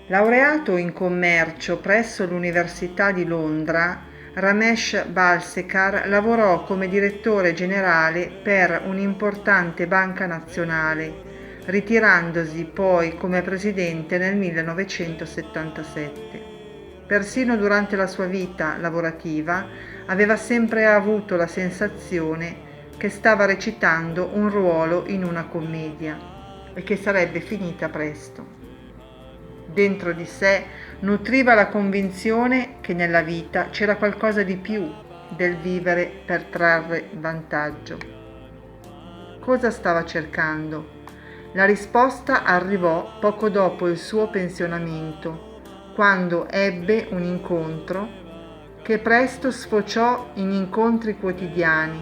Laureato in commercio presso l'Università di Londra, Ramesh Balsekar lavorò come direttore generale per un'importante banca nazionale, ritirandosi poi come presidente nel 1977. Persino durante la sua vita lavorativa aveva sempre avuto la sensazione che stava recitando un ruolo in una commedia e che sarebbe finita presto. Dentro di sé nutriva la convinzione che nella vita c'era qualcosa di più del vivere per trarre vantaggio. Cosa stava cercando? La risposta arrivò poco dopo il suo pensionamento, quando ebbe un incontro che presto sfociò in incontri quotidiani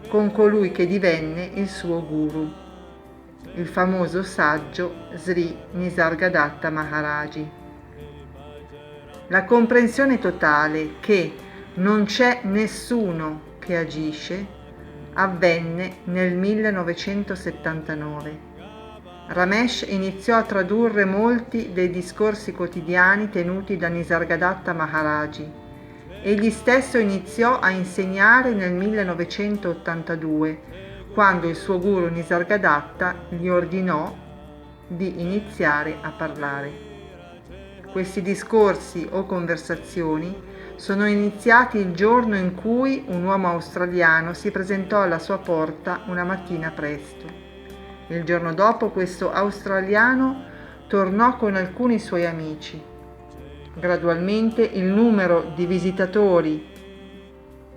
con colui che divenne il suo guru, il famoso saggio Sri Nisargadatta Maharaji. La comprensione totale che non c'è nessuno che agisce avvenne nel 1979. Ramesh iniziò a tradurre molti dei discorsi quotidiani tenuti da Nisargadatta Maharaji. Egli stesso iniziò a insegnare nel 1982, quando il suo guru Nisargadatta gli ordinò di iniziare a parlare. Questi discorsi o conversazioni sono iniziati il giorno in cui un uomo australiano si presentò alla sua porta una mattina presto. Il giorno dopo questo australiano tornò con alcuni suoi amici. Gradualmente il numero di visitatori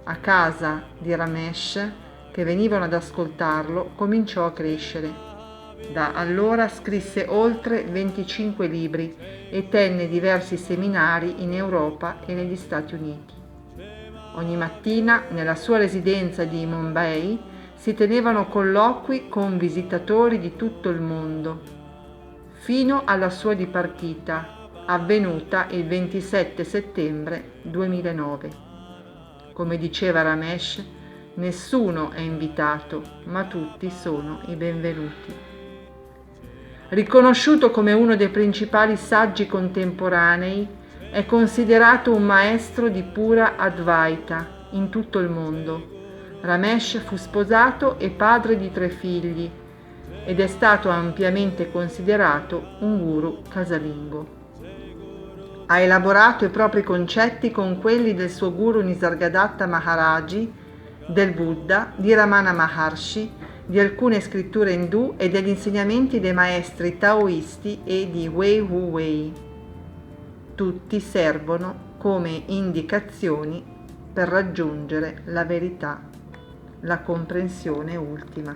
a casa di Ramesh che venivano ad ascoltarlo cominciò a crescere. Da allora scrisse oltre 25 libri e tenne diversi seminari in Europa e negli Stati Uniti. Ogni mattina nella sua residenza di Mumbai si tenevano colloqui con visitatori di tutto il mondo, fino alla sua dipartita, avvenuta il 27 settembre 2009. Come diceva Ramesh, nessuno è invitato, ma tutti sono i benvenuti. Riconosciuto come uno dei principali saggi contemporanei, è considerato un maestro di pura Advaita in tutto il mondo. Ramesh fu sposato e padre di 3 figli ed è stato ampiamente considerato un guru casalingo. Ha elaborato i propri concetti con quelli del suo guru Nisargadatta Maharaji, del Buddha, di Ramana Maharshi, di alcune scritture indù e degli insegnamenti dei maestri taoisti e di Wei Wu Wei. Tutti servono come indicazioni per raggiungere la verità, la comprensione ultima.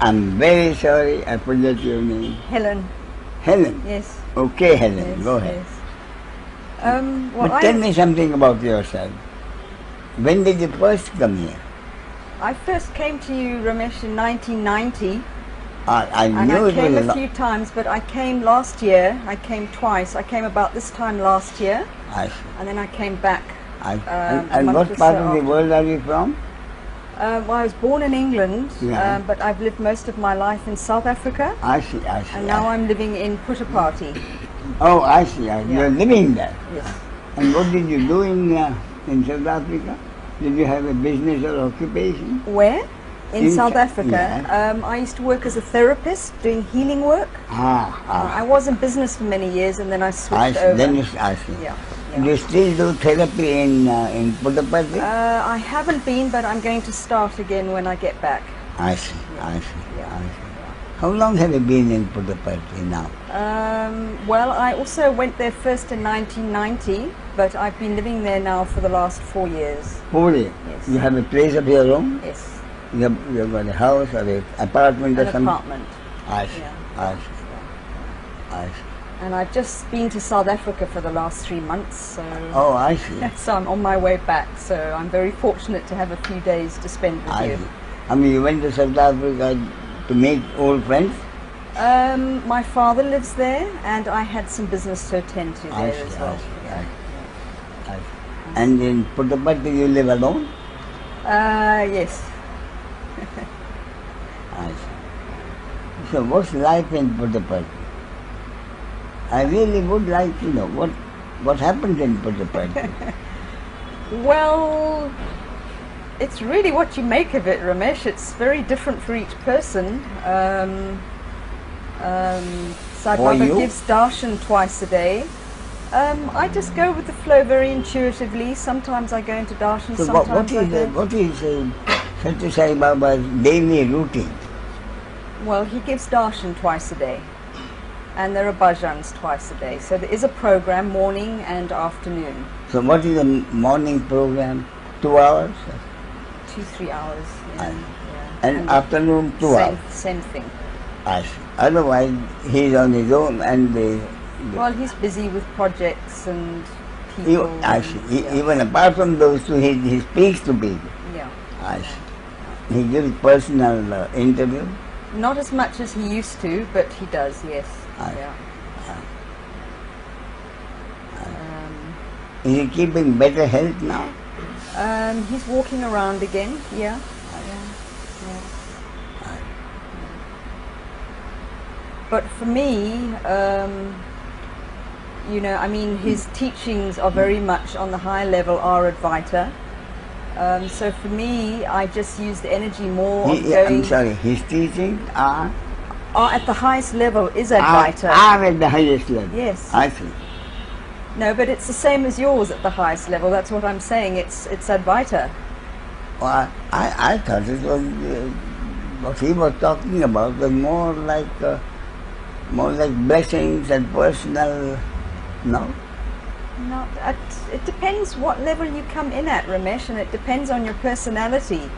I'm very sorry, I forget your name. Helen. Helen? Yes. Okay, Helen, Yes, go ahead. yes. But tell me something about yourself. When did you first come here? I first came to you, Ramesh, in 1990. I And knew I it came was a few times, but I came last year. I came twice. I came about this time last year, I see. and then I came back. And month what or part so of the after. world are you from? Well, I was born in England, Yeah. but I've lived most of my life in South Africa, I see, I see. and now I'm living in Puttaparthi. Oh, I see, you're living there. Yes. And what did you do in South Africa? Did you have a business or occupation? Where? In South Africa, Yeah. I used to work as a therapist doing healing work. I was in business for many years and then I switched over. Then you ask me. Yeah. Do you still do therapy in Puttaparthi? I haven't been, but I'm going to start again when I get back. I see, I see, Yeah. I see. How long have you been in Puttaparthi now? Well, I also went there first in 1990, but I've been living there now for the last 4 years. 4 years. Yes. You have a place of your own? Yes, You've got a house or an apartment or an something? apartment. I see, Yeah. I see, I see. And I've just been to South Africa for the last 3 months, so Oh, I see. so I'm on my way back. So I'm very fortunate to have a few days to spend with I you. see. I mean, you went to South Africa to meet old friends? My father lives there, and I had some business to attend to I there see, as well. I see, Yeah. I see. And in Puttaparthi you live alone? Yes. I see. So what's life in Puttaparthi? I really would like to know what happens in Puttaparthi. Well, it's really what you make of it, Ramesh. It's very different for each person. Sai For Baba you? gives darshan twice a day. I just go with the flow very intuitively. Sometimes I go into darshan, So sometimes I don't. what is Sathya Sai Baba's daily routine? Well, he gives darshan twice a day. And there are bhajans twice a day. So there is a program, morning and afternoon. So what is the morning program? 2 hours? 2-3 hours. Yeah, yeah. And afternoon 2 hours? Same thing. I see. Otherwise he's on his own and Well, he's busy with projects and people. I see. Even apart from those two, he speaks to people. Yeah. I see. He gives personal interview. Not as much as he used to, but he does, yes. Yeah. Is he keeping better health now? He's walking around again, yeah. But for me, I mean, his teachings are very much on the high level, are Advaita. So for me, I just use the energy more of going... I'm sorry, his teachings are at the highest level is Advaita. Are at the highest level. Yes. I see. No, but it's the same as yours at the highest level. That's what I'm saying. It's Advaita. Well, I thought it was what he was talking about was more like blessings and personal. No. Not it depends what level you come in at, Ramesh, and it depends on your personality.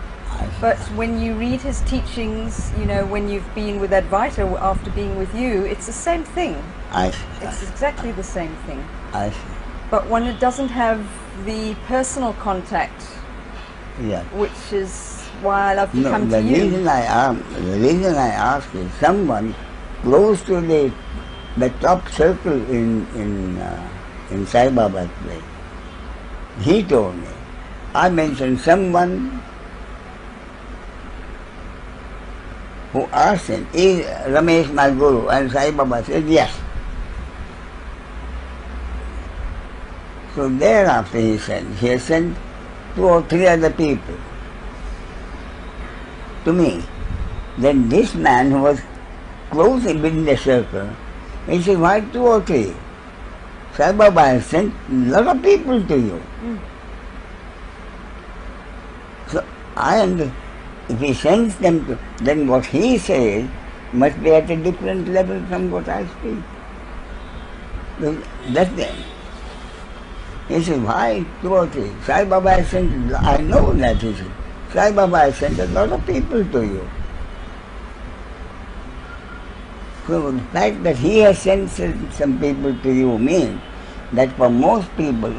But when you read his teachings, when you've been with Advaita after being with you, it's the same thing. I see. It's exactly the same thing. I see. But when it doesn't have the personal contact, Yeah. which is why I love to come the to you. reason I ask is someone close to the top circle in Sai Baba's place. He told me. I mentioned someone who asked him, is Ramesh my guru? And Sai Baba said, yes. So thereafter he has sent 2 or 3 other people to me. Then this man who was close within the circle, he said, why 2 or 3? Sai Baba has sent a lot of people to you. So if he sends them to, then what he says must be at a different level from what I speak. That's the end. He said, why 2 or 3? Sai Baba has sent, I know that, he said. Sai Baba has sent a lot of people to you. So the fact that he has sent some people to you means that for most people,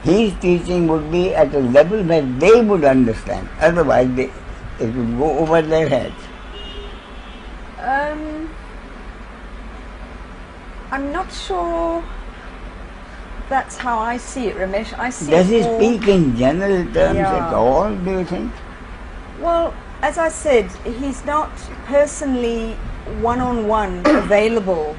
his teaching would be at a level where they would understand. Otherwise, it would go over their heads. I'm not sure that's how I see it, Ramesh. I see Does it he more, speak in general terms at all, do you think? Well, as I said, he's not personally one-on-one available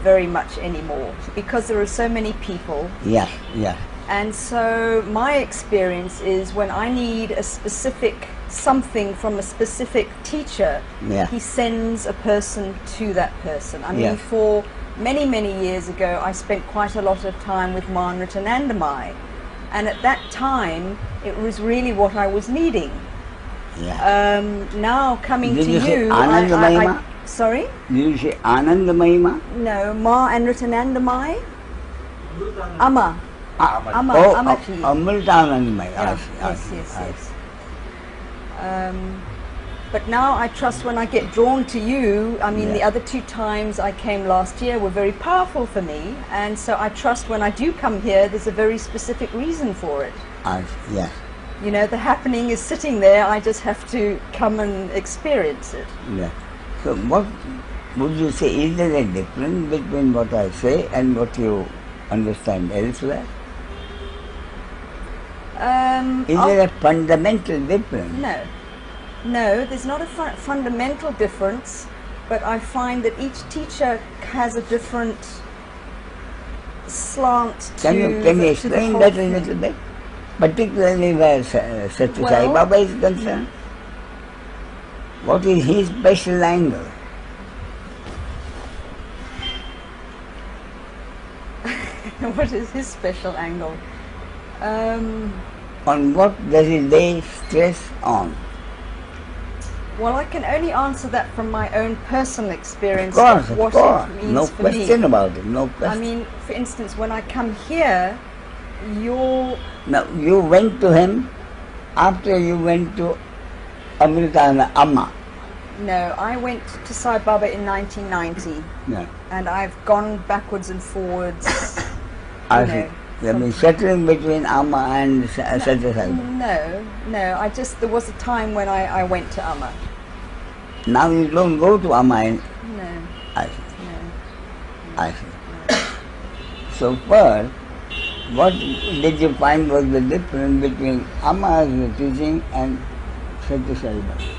very much anymore because there are so many people. Yes, yes. And so my experience is when I need a specific something from a specific teacher, Yeah. he sends a person to that person. I mean, Yeah. for many, many years ago, I spent quite a lot of time with Manritanandamai. And at that time, it was really what I was needing. Yeah. Now coming Did to you say you, Anandamayima? sorry? Did you say Anandamayima? No, Ma and Ritanandamai. Amma. Amma, Oh, Ammaji. Amritanandamaya. Yeah, I see, I yes, see, yes, I yes. see. But now I trust when I get drawn to you, I mean, the Yeah. other 2 times I came last year were very powerful for me, and so I trust when I do come here, there's a very specific reason for it. I see, yes. You know, the happening is sitting there, I just have to come and experience it. Yeah. So what would you say, is there a difference between what I say and what you understand elsewhere? Is there a fundamental difference? No. No, there's not a fundamental difference, but I find that each teacher has a different slant to Can you to the explain whole that a thing. little bit? Particularly where Sathya Sai Well- Baba is concerned. What is his special angle? What is his special angle? On what does he lay stress on? Well, I can only answer that from my own personal experience Of what course. it means No for question me. about it, no I question. mean, for instance, when I come here, you're Now, you went to him after you went to America, Amma. no, I went to Sai Baba in 1990, Yeah. and I've gone backwards and forwards. I you see. know, You have been settling between Amma and Sathya Sai Baba. No, there was a time when I went to Amma. Now you don't go to Amma. No, I see. no. I see. So first, what did you find was the difference between Amma's teaching and Sathya Sai Baba?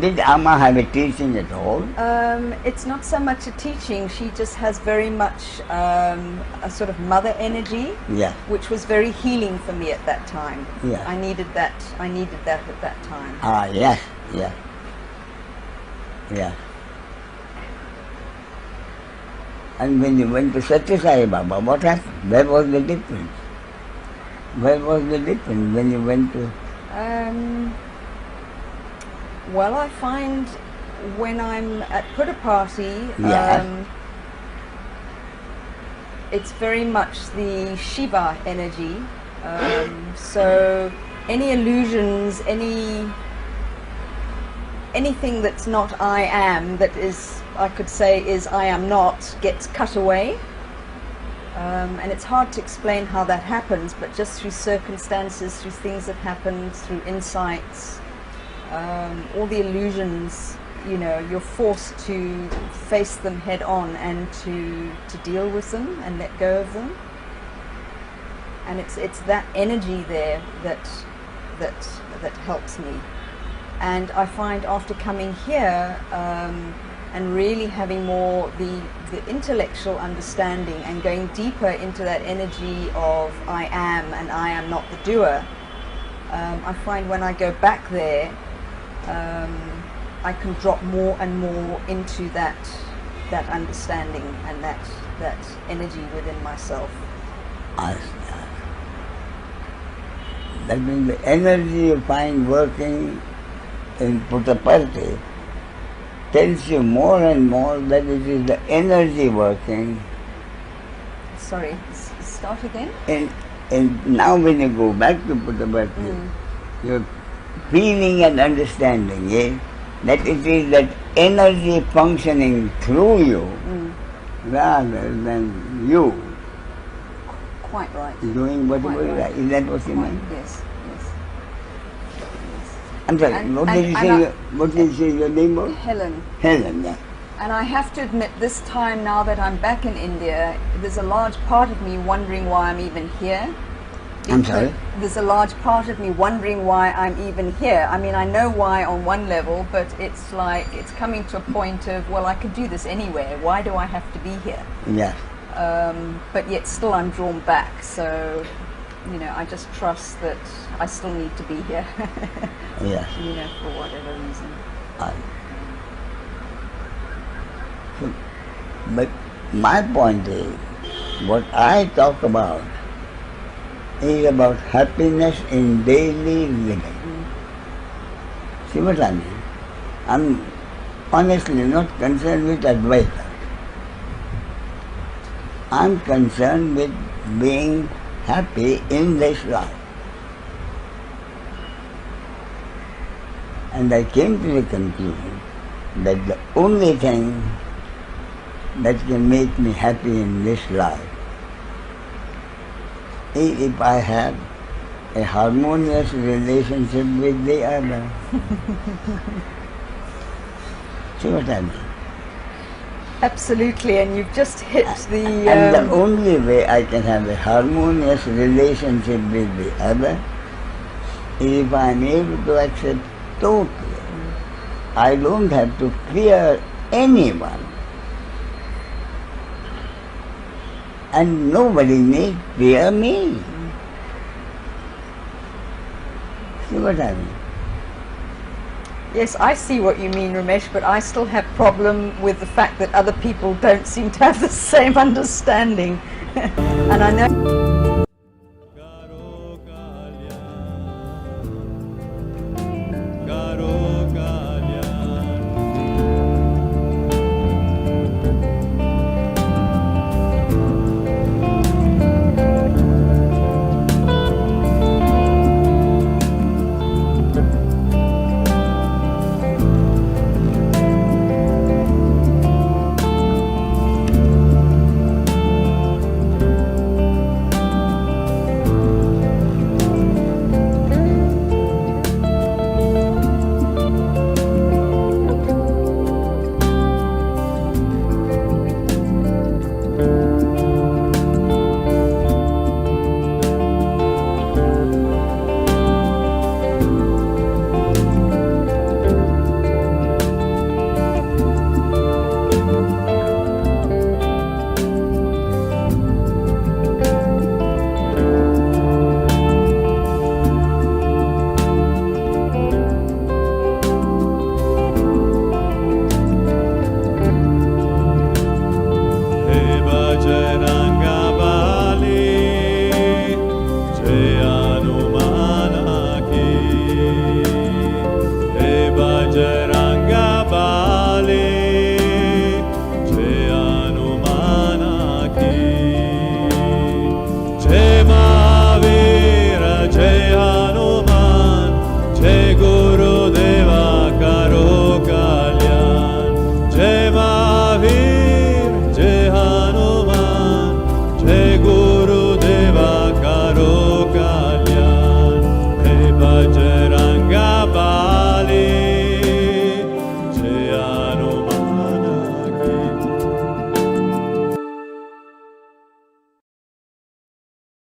Did Amma have a teaching at all? It's not so much a teaching, she just has very much a sort of mother energy, Yeah. which was very healing for me at that time. Yeah. I needed that at that time. Ah, yes, yes. Yeah. And when you went to Sathya Sai Baba, what happened? Where was the difference? Where was the difference when you went to... Well, I find when I'm at Buddha party, Yeah. it's very much the Shiva energy. So any illusions, anything that's not I am, that is, I could say, is I am not, gets cut away. And it's hard to explain how that happens, but just through circumstances, through things that happen, through insights, all the illusions, you know, you're forced to face them head on and to deal with them and let go of them. And it's that energy there that helps me. And I find after coming here and really having more the intellectual understanding and going deeper into that energy of I am and I am not the doer, I find when I go back there, I can drop more and more into that understanding and that energy within myself. I see. That means the energy you find working in Puttaparthi tells you more and more that it is the energy working. Sorry, start again? And now when you go back to Puttaparthi, you're feeling and understanding, yes, that it is that energy functioning through you rather than you Quite right. doing whatever Quite you right. like. Is that what you Quite, mean? yes. I'm sorry, And- what did and you say? What did you say your name was? Helen. Helen, yeah. And I have to admit, this time now that I'm back in India, there's a large part of me wondering why I'm even here. I'm sorry? There's a large part of me wondering why I'm even here. I mean, I know why on one level, but it's like, it's coming to a point of, well, I could do this anywhere. Why do I have to be here? Yes. but yet still I'm drawn back. So, you know, I just trust that I still need to be here. Yes. You know, for whatever reason. But my point is, what I talk about is about happiness in daily living. See what I mean? I'm honestly not concerned with Advaita. I'm concerned with being happy in this life. And I came to the conclusion that the only thing that can make me happy in this life is if I have a harmonious relationship with the other. See what I mean? Absolutely, and you've just hit the... And the only way I can have a harmonious relationship with the other is if I am able to accept totally. I don't have to fear anyone. And nobody need fear me. See what I mean? Yes, I see what you mean, Ramesh, but I still have problem with the fact that other people don't seem to have the same understanding. And I know